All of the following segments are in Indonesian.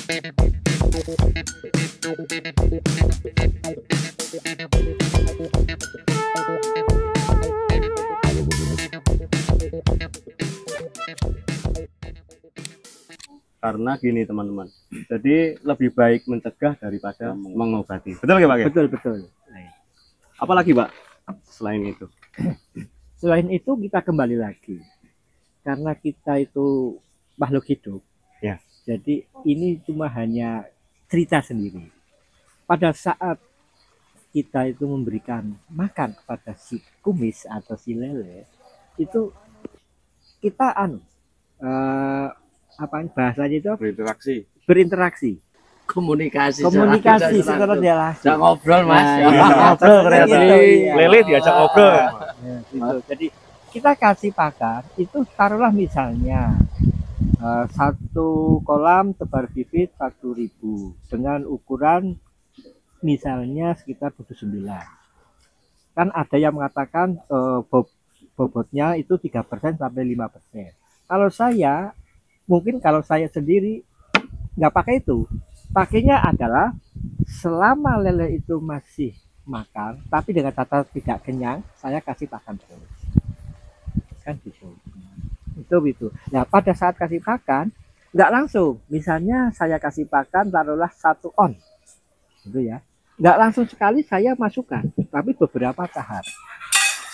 Karena gini teman-teman, jadi lebih baik mencegah daripada mengobati. Betul nggak Pak? Betul, betul. Apalagi Pak selain itu? Selain itu kita kembali lagi, karena kita itu makhluk hidup, ya. Jadi ini cuma hanya cerita sendiri. Pada saat kita itu memberikan makan kepada si kumis atau si lele, itu kita bahasanya itu berinteraksi, komunikasi secara dia langsung ngobrol Mas, ngobrol lele diajak ngobrol. Gitu. Jadi kita kasih pakan itu taruhlah misalnya satu kolam tebar bibit 1.000 dengan ukuran misalnya sekitar 79. Kan ada yang mengatakan bobotnya itu 3% sampai 5%. Kalau saya sendiri nggak pakai itu, pakainya adalah selama lele itu masih makan, tapi dengan kata tidak kenyang, saya kasih pakan terus. Kan gitu. Itu. Nah pada saat kasih pakan, nggak langsung. Misalnya saya kasih pakan taruhlah 1 on, gitu ya. Nggak langsung sekali saya masukkan, tapi beberapa tahap.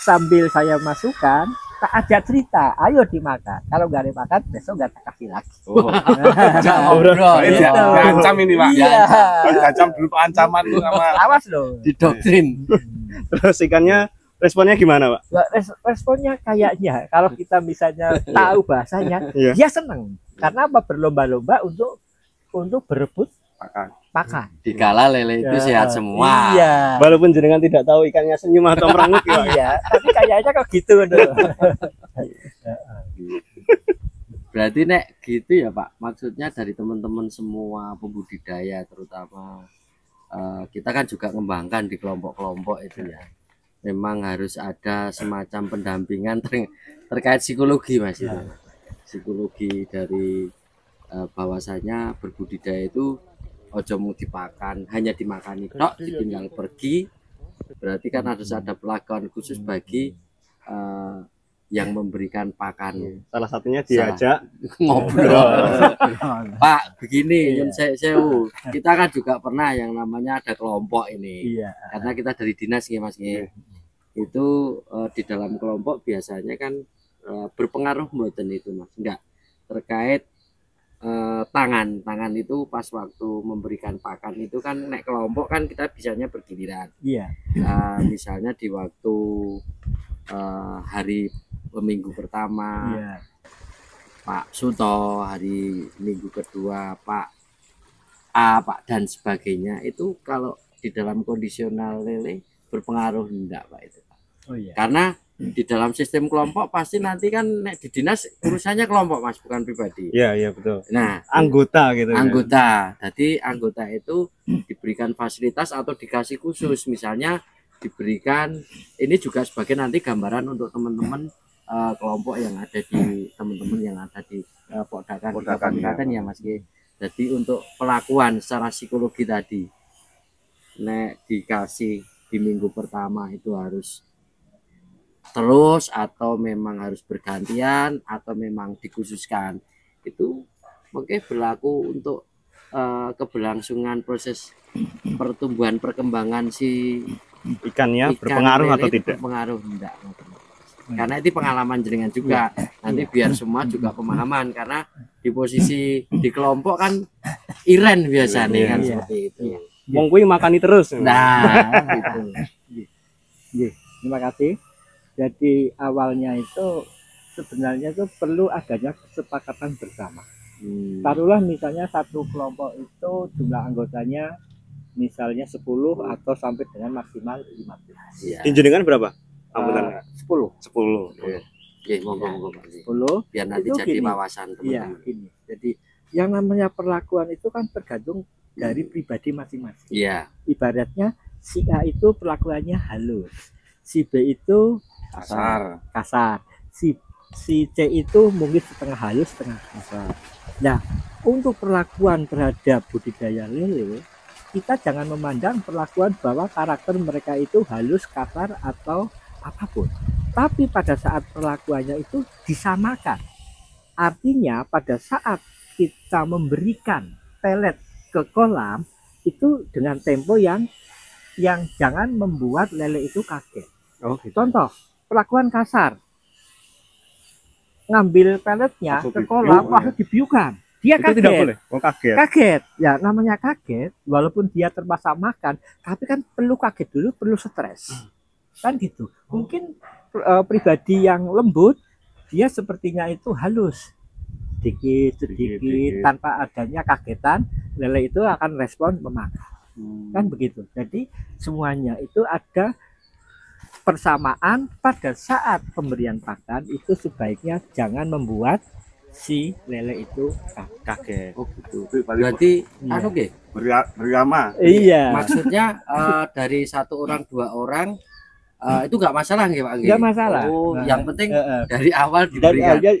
Sambil saya masukkan, tak ajak cerita, ayo dimakan. Kalau nggak dimakan, besok nggak tak kasih lagi. Ancam ini Pak. Iya. Ancam dulu ancaman lu sama. Awas loh. Didoktrin. Terus ikannya responnya gimana Pak? Responnya kayaknya kalau kita misalnya tahu bahasanya, dia senang. Karena apa? Berlomba-lomba untuk berebut pakan. Dikala lele itu sehat semua. Iya. Walaupun jenengan tidak tahu ikannya senyum atau merengut ya. Iya, tapi kayaknya kok gitu. Berarti nek gitu ya Pak. Maksudnya dari teman-teman semua pembudidaya terutama kita kan juga mengembangkan di kelompok-kelompok itu ya. Memang harus ada semacam pendampingan terkait psikologi Mas itu. Psikologi dari bahwasanya berbudidaya itu ojo mau dipakan, hanya dimakani tok, ditinggal pergi. Berarti kan harus ada pelakuan khusus bagi yang memberikan pakan. Salah satunya diajak ngobrol. Pak, begini, sewu. Kita kan juga pernah yang namanya ada kelompok ini. Iya. Karena kita dari dinas ya Mas. Itu di dalam kelompok biasanya kan berpengaruh mboten itu Mas. Enggak. Terkait tangan itu pas waktu memberikan pakan itu kan naik kelompok kan kita bisanya bergiliran. Iya. Misalnya di waktu hari minggu pertama Pak Suto, hari minggu kedua Pak A, Pak dan sebagainya, itu kalau di dalam kondisional lele berpengaruh enggak Pak itu Pak? Oh iya. Karena di dalam sistem kelompok pasti nanti kan di dinas urusannya kelompok Mas, bukan pribadi. Iya betul. Nah anggota gitu. Anggota. Jadi anggota itu diberikan fasilitas atau dikasih khusus, misalnya diberikan ini juga sebagai nanti gambaran untuk teman-teman kelompok yang ada di Pokdakan ya Mas. Jadi untuk pelakuan secara psikologi tadi, nek dikasih di minggu pertama itu harus terus atau memang harus bergantian atau memang dikhususkan, itu mungkin berlaku untuk keberlangsungan proses pertumbuhan perkembangan si ikannya berpengaruh atau tidak? Berpengaruh enggak? Karena itu pengalaman jenengan juga, nanti biar semua juga pemahaman, karena di posisi di kelompok kan iren biasanya kan seperti itu. Wong kuwi makani terus. Nah, gitu. Terima kasih. Jadi awalnya itu sebenarnya itu perlu adanya kesepakatan bersama. Taruhlah misalnya satu kelompok itu jumlah anggotanya misalnya 10 atau sampai dengan maksimal 15. Ya. Jenengan berapa? Anggotannya? 10. Oke, monggo Pak. 10. Biar nanti itu jadi gini. wawasan teman-teman. Iya, gini. Jadi yang namanya perlakuan itu kan tergantung dari pribadi masing-masing. Iya. Ibaratnya si A itu perlakuannya halus, si B itu kasar, si si C itu mungkin setengah halus, setengah kasar. Nah, untuk perlakuan terhadap budidaya lele, kita jangan memandang perlakuan bahwa karakter mereka itu halus, kasar atau apapun. Tapi pada saat perlakuannya itu disamakan. Artinya pada saat kita memberikan pelet ke kolam itu dengan tempo yang jangan membuat lele itu kaget. Oh, gitu. Contoh, perlakuan kasar. Ngambil peletnya Langsung ke kolam, dibiuk, langsung dibiukan. Dia Itu tidak kaget. boleh. Oh, kaget. Kaget. Ya, namanya kaget, walaupun dia terpaksa makan, tapi kan perlu kaget dulu, perlu stres. Kan gitu. Mungkin pribadi yang lembut, dia sepertinya itu halus. Sedikit, Sedikit. tanpa adanya kagetan, lele itu akan respon memakan. Kan begitu. Jadi semuanya itu ada persamaan pada saat pemberian pakan itu sebaiknya jangan membuat si lele itu Kaget. Oh gitu. Berarti Berarti Iya. anu nggih, beragama. Iya, maksudnya dari 1 orang 2 orang itu nggak masalah nggih Pak nggih? nggak masalah. Oh, Nah, yang penting Heeh. dari awal Dari diberikan. jadi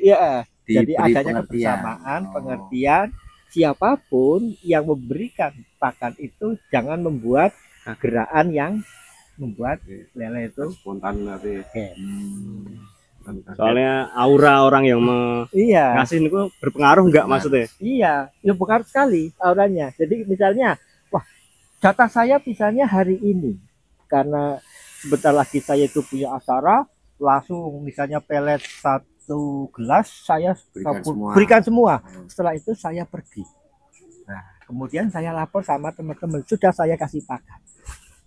diberi adanya pengertian. kebersamaan, Oh. pengertian. Siapapun yang memberikan pakan itu jangan membuat gerakan yang membuat lele itu Spontan nanti. Soalnya aura orang yang iya. ngasih itu berpengaruh nggak Nah. maksudnya? Iya, ya besar sekali auranya. Jadi misalnya, wah, jatah saya misalnya hari ini karena sebentar lagi saya itu punya acara, langsung misalnya pelet 1 gelas saya berikan semua. Setelah itu saya pergi. Nah, kemudian saya lapor sama teman-teman, sudah saya kasih pakan.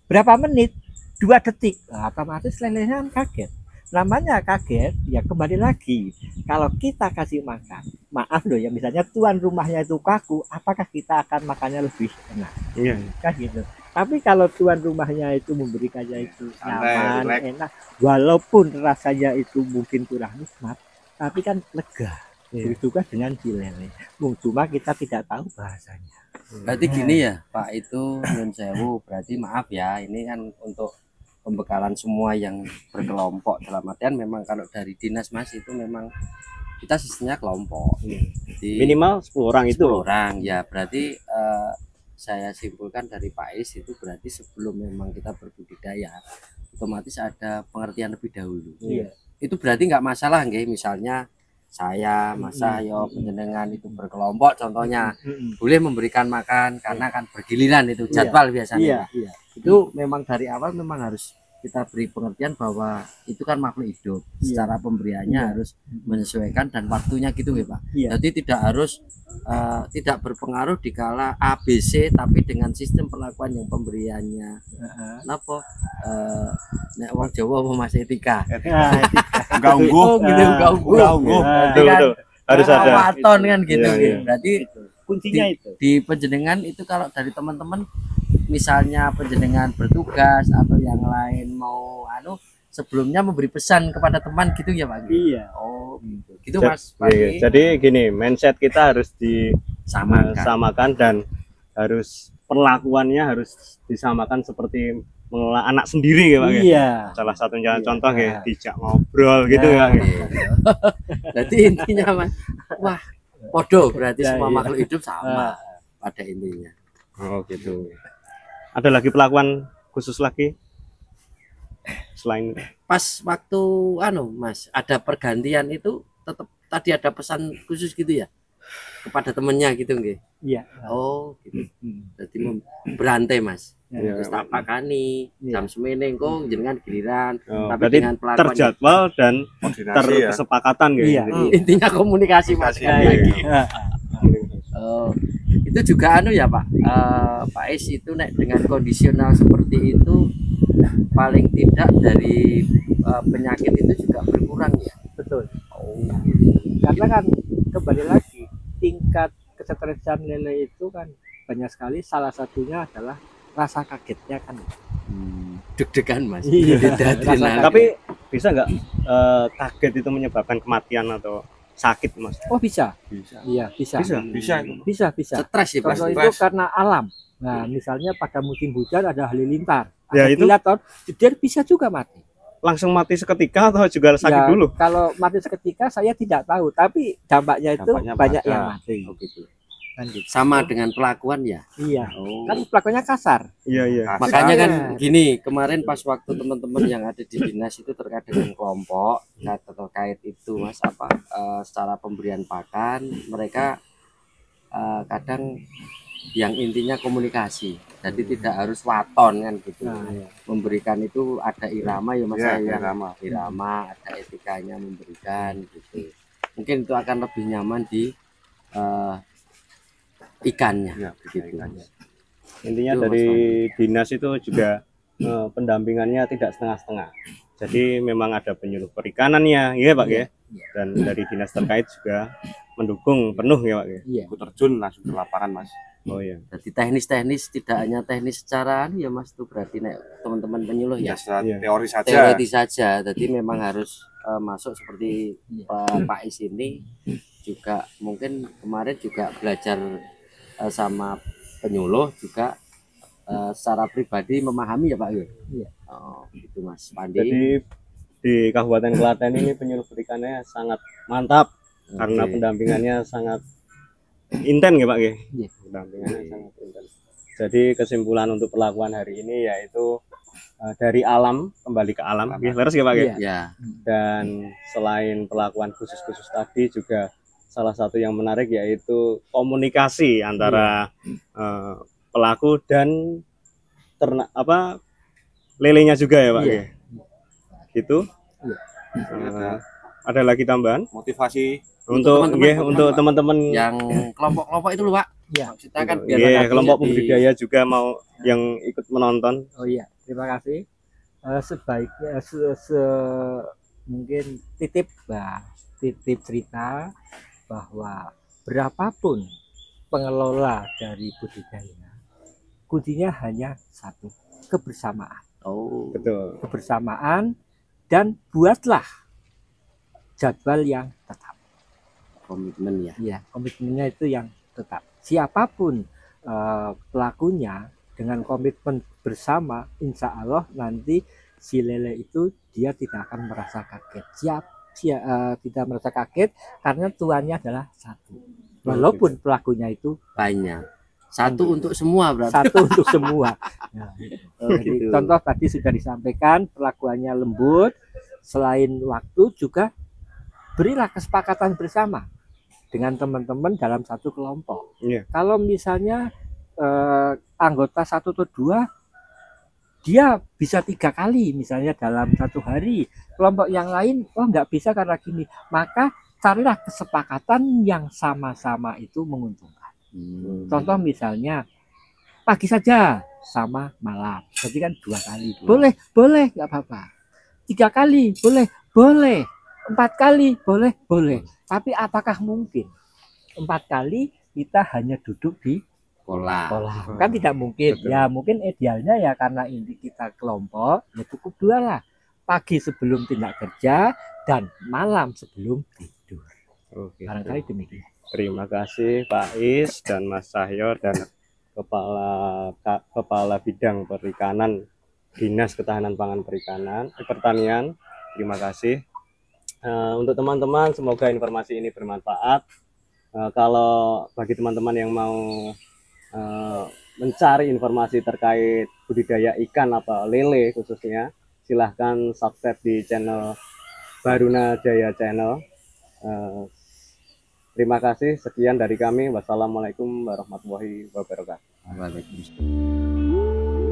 Berapa menit? 2 detik. Nah, otomatis lelenya kan kaget. Namanya kaget, ya kembali lagi. Kalau kita kasih makan, maaf loh ya, misalnya tuan rumahnya itu kaku, apakah kita akan makannya lebih enak? Iya. Kan gitu. Tapi kalau tuan rumahnya itu memberikannya itu Santai, nyaman, relax. enak, walaupun rasanya itu mungkin kurang nikmat, tapi kan lega. Iya. Itu kan dengan si lele. Cuma kita tidak tahu bahasanya. Berarti gini ya Pak, itu nyun sewu, berarti maaf ya, ini kan untuk pembekalan semua yang berkelompok, dalam artian memang kalau dari dinas Mas itu memang kita sistemnya kelompok. Jadi Minimal 10 orang itu. 10 orang ya, berarti saya simpulkan dari Pak Is itu berarti sebelum memang kita berbudidaya otomatis ada pengertian lebih dahulu. Iya. Itu berarti nggak masalah nggih, misalnya saya Mas Sahyo penjenengan itu berkelompok contohnya boleh memberikan makan karena kan bergiliran itu Iya. jadwal biasanya Iya, Pak. iya. Itu memang dari awal memang harus kita beri pengertian bahwa itu kan makhluk hidup, Iya. secara pemberiannya Iya. harus menyesuaikan dan waktunya gitu ya Pak. Iya. Jadi tidak harus tidak berpengaruh dikala ABC, tapi dengan sistem perlakuan yang pemberiannya napa nek wong Jawa apa Mas etika. Nah, Enggak ungguh. Oh gitu, Nah, enggak ungguh. enggak ungguh. Berarti Betul, kan betul. Harus ada. waton kan gitu. Iya, iya. Berarti kuncinya itu. di penjenengan itu kalau dari teman-teman misalnya penjenengan bertugas atau yang lain mau sebelumnya memberi pesan kepada teman gitu ya Pak. Iya. Oh gitu. Gitu Ja- Mas. Pak. Iya, jadi gini, mindset kita harus Samakan. disamakan dan harus perlakuannya harus disamakan seperti mengelola anak sendiri ya Pak. Ya? Iya. Salah satunya Iya. contoh ya, dijak ngobrol gitu ya. Jadi intinya Mas, wah podo berarti Ya, semua iya. makhluk hidup sama pada intinya. Oh gitu. Ada lagi perlakuan khusus lagi selain Pas waktu Mas ada pergantian itu tetap tadi ada pesan khusus gitu ya kepada temennya gitu nggih. Iya. Oh gitu. Hmm. Jadi berantai Mas. Ya, Terus tak pakani Iya. jam semene engko jenengan giliran. oh, Tapi berarti dengan pelakuan terjadwal dan Koordinasi ya. terkesepakatan gitu. Iya. intinya komunikasi Mas. Komunikasi, Sekali iya. lagi. Nah, Oh, itu juga ya Pak. Pak Is itu nek dengan kondisional seperti itu paling tidak dari penyakit itu juga berkurang ya. betul. Karena kan kembali lagi tingkat kesetresan lele itu kan banyak sekali. Salah satunya adalah rasa kagetnya kan. Deg-degan Mas. Iya. Adrenalin. Tapi bisa nggak kaget itu menyebabkan kematian atau sakit Mas? Oh bisa. Bisa. Iya bisa. Bisa. Bisa itu. Bisa. Stres ya Mas. Contoh itu Stres. karena alam. Nah misalnya pada musim hujan ada halilintar, Ya, ada itu. ventilator, dia bisa juga mati. langsung mati seketika atau juga sakit Ya, dulu? kalau mati seketika saya tidak tahu, tapi dampaknya itu Dampaknya banyak pada. yang mati. Oh gitu. Kan gitu. Sama dengan pelakuan ya. Iya, Oh. kan pelakunya kasar. Iya, iya. Makanya kan Iya. gini, kemarin pas waktu teman-teman yang ada di dinas itu terkait dengan kelompok, terkait itu Mas secara pemberian pakan, mereka kadang yang intinya komunikasi. Jadi tidak harus waton kan gitu. Nah, iya. Memberikan itu ada irama ya Mas Ya, ya. irama. Ada etikanya memberikan gitu. Mungkin itu akan lebih nyaman di ikannya Ya, gitu. ikannya. Intinya Itu, Mas dari Fandi. dinas itu juga pendampingannya tidak setengah-setengah. Jadi memang ada penyuluh perikanannya, ya Pak ya. Dan dari dinas terkait juga mendukung penuh ya Pak ya. Iya. Ikut terjun langsung ke lapangan, Mas. Oh iya. Jadi teknis-teknis tidak hanya teknis secara ya Mas itu berarti nek teman-teman penyuluh Ya, ya secara Iya. teori saja. teori saja. Jadi memang harus masuk seperti Iya. Pak Is ini juga mungkin kemarin juga belajar sama penyuluh juga secara pribadi memahami ya Pak ya. Iya. Oh, gitu Mas Pandi. Jadi di Kabupaten Klaten ini penyuluh perikanannya sangat mantap karena Oke. pendampingannya sangat intens ya Pak ya. Iya. Pendampingannya sangat intens. Jadi kesimpulan untuk perlakuan hari ini yaitu dari alam kembali ke alam. Ya, leres ya Pak ya. Iya. Ya, Dan selain perlakuan khusus-khusus tadi juga salah satu yang menarik yaitu komunikasi antara pelaku dan lelenya juga ya Pak Iya. ya. Gitu. Iya. Ada lagi tambahan Motivasi untuk teman-teman, untuk teman-teman yang kelompok-kelompok itu loh Pak. Iya. Kita kan biar Iya, nanti kelompok jadi- pembudidaya juga mau yang ikut menonton. Oh iya, terima kasih. Sebaiknya mungkin titip cerita bahwa berapapun pengelola dari budidaya, kuncinya hanya satu, kebersamaan. Oh, Betul. Kebersamaan dan buatlah jadwal yang tetap. komitmen ya. Ya, komitmennya itu yang tetap. Siapapun pelakunya dengan komitmen bersama, insya Allah nanti si lele itu dia tidak akan merasa kaget. Tidak merasa kaget karena tuannya adalah satu. Walaupun pelakunya itu Banyak. Satu untuk semua berarti. satu untuk semua. Nah, jadi Gitu. contoh tadi sudah disampaikan, perlakuannya lembut. Selain waktu juga berilah kesepakatan bersama dengan teman-teman dalam satu kelompok. Iya. Kalau misalnya anggota 1 atau 2 dia bisa 3 kali misalnya dalam satu hari, kelompok yang lain nggak bisa karena gini, maka carilah kesepakatan yang sama-sama itu menguntungkan. Contoh misalnya pagi saja sama malam, berarti kan 2 kali, boleh nggak apa-apa, 3 kali boleh 4 kali boleh, tapi apakah mungkin 4 kali kita hanya duduk di kolam? Kan tidak mungkin. Betul. Ya mungkin idealnya ya karena ini kita kelompok ya cukup 2 lah, pagi sebelum tindak kerja dan malam sebelum tidur. Oke. Barangkali demikian. Terima kasih Pak Is dan Mas Cahyo dan Kepala Bidang Perikanan Dinas Ketahanan Pangan Pertanian. Terima kasih. Untuk teman-teman semoga informasi ini bermanfaat. Kalau bagi teman-teman yang mau mencari informasi terkait budidaya ikan atau lele khususnya, silahkan subscribe di channel Baruna Jaya Channel. Terima kasih, sekian dari kami. Wassalamualaikum warahmatullahi wabarakatuh. Waalaikumsalam.